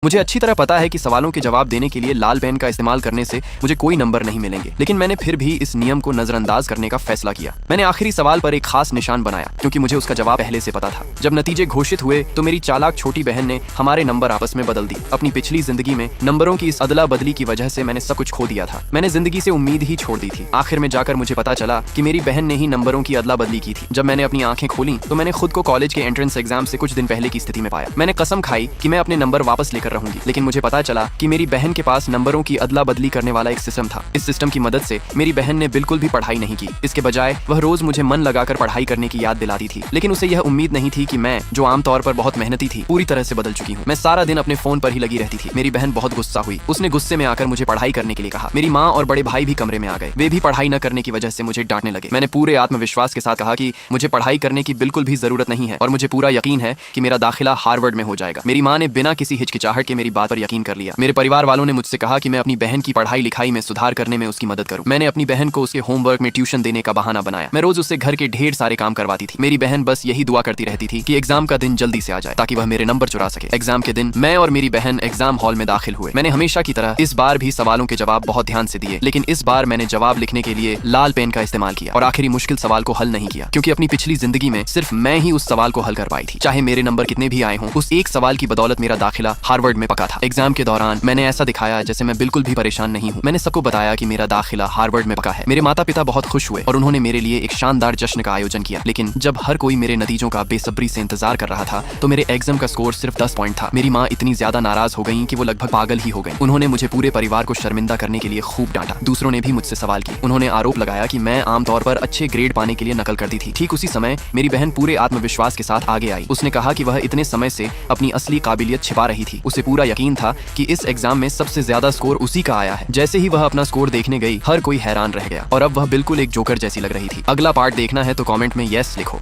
मुझे अच्छी तरह पता है कि सवालों के जवाब देने के लिए लाल पेन का इस्तेमाल करने से मुझे कोई नंबर नहीं मिलेंगे, लेकिन मैंने फिर भी इस नियम को नजरअंदाज करने का फैसला किया। मैंने आखिरी सवाल पर एक खास निशान बनाया क्योंकि मुझे उसका जवाब पहले से पता था। जब नतीजे घोषित हुए तो मेरी चालाक छोटी बहन ने हमारे नंबर आपस में बदल दी। अपनी पिछली जिंदगी में नंबरों की इस अदला बदली की वजह से मैंने सब कुछ खो दिया था। मैंने जिंदगी से उम्मीद ही छोड़ दी थी। आखिर में जाकर मुझे पता चला कि मेरी बहन ने ही नंबरों की अदला बदली की थी। जब मैंने अपनी आंखें खोली तो मैंने खुद को कॉलेज के एंट्रेंस एग्जाम से कुछ दिन पहले की स्थिति में पाया। मैंने कसम खाई कि मैं अपने नंबर वापस लेकर रहूंगी, लेकिन मुझे पता चला कि मेरी बहन के पास नंबरों की अदला बदली करने वाला एक सिस्टम था। इस सिस्टम की मदद से मेरी बहन ने बिल्कुल भी पढ़ाई नहीं की। इसके बजाय वह रोज मुझे मन लगाकर पढ़ाई करने की याद दिलाती थी, लेकिन उसे यह उम्मीद नहीं थी कि मैं, जो आमतौर पर बहुत मेहनती थी, पूरी तरह से बदल चुकी हूँ। मैं सारा दिन अपने फोन पर ही लगी रहती थी। मेरी बहन बहुत गुस्सा हुई। उसने गुस्से में आकर मुझे पढ़ाई करने के लिए कहा। मेरी माँ और बड़े भाई भी कमरे में आ गए। वे भी पढ़ाई न करने की वजह से मुझे डांटने लगे। मैंने पूरे आत्मविश्वास के साथ कहा कि मुझे पढ़ाई करने की बिल्कुल भी जरूरत नहीं है और मुझे पूरा यकीन है कि मेरा दाखिला हार्वर्ड में हो जाएगा। मेरी माँ ने बिना किसी हिचकिचाहट के मेरी बात पर यकीन कर लिया। मेरे परिवार वालों ने मुझसे कहा कि मैं अपनी बहन की पढ़ाई लिखाई में सुधार करने में उसकी मदद करूं। मैंने अपनी बहन को उसके होमवर्क में ट्यूशन देने का बहाना बनाया। मैं रोज उससे घर के ढेर सारे काम करवाती थी। मेरी बहन बस यही दुआ करती रहती थी कि एग्जाम का दिन जल्दी से आ जाए ताकि वह मेरे नंबर चुरा सके। एग्जाम के दिन मैं और मेरी बहन एग्जाम हॉल में दाखिल हुए। मैंने हमेशा की तरह इस बार भी सवालों के जवाब बहुत ध्यान से दिए, लेकिन इस बार मैंने जवाब लिखने के लिए लाल पेन का इस्तेमाल किया और आखिरी मुश्किल सवाल को हल नहीं किया, क्योंकि अपनी पिछली जिंदगी में सिर्फ मैं ही उस सवाल को हल कर पाई थी। चाहे मेरे नंबर कितने भी आए हों, उस एक सवाल की बदौलत मेरा दाखिला हार्वर्ड में पका था। एग्जाम के दौरान मैंने ऐसा दिखाया जैसे मैं बिल्कुल भी परेशान नहीं हूँ। मैंने सबको बताया कि मेरा दाखिला हार्वर्ड में पका है। मेरे माता पिता बहुत खुश हुए और उन्होंने मेरे लिए एक शानदार जश्न का आयोजन किया। लेकिन जब हर कोई मेरे नतीजों का बेसब्री से इंतजार कर रहा था तो मेरे एग्जाम का स्कोर सिर्फ 10 पॉइंट था। मेरी माँ इतनी ज्यादा नाराज हो गई कि वो लगभग पागल ही हो गई। उन्होंने मुझे पूरे परिवार को शर्मिंदा करने के लिए खूब डांटा। दूसरों ने भी मुझसे सवाल किए। उन्होंने आरोप लगाया कि मैं आमतौर पर अच्छे ग्रेड पाने के लिए नकल करती थी। ठीक उसी समय मेरी बहन पूरे आत्मविश्वास के साथ आगे आई। उसने कहा कि वह इतने समय से अपनी असली काबिलियत छिपा रही थी। उसे पूरा यकीन था कि इस एग्जाम में सबसे ज्यादा स्कोर उसी का आया है। जैसे ही वह अपना स्कोर देखने गई, हर कोई हैरान रह गया और अब वह बिल्कुल एक जोकर जैसी लग रही थी। अगला पार्ट देखना है तो कमेंट में यस लिखो।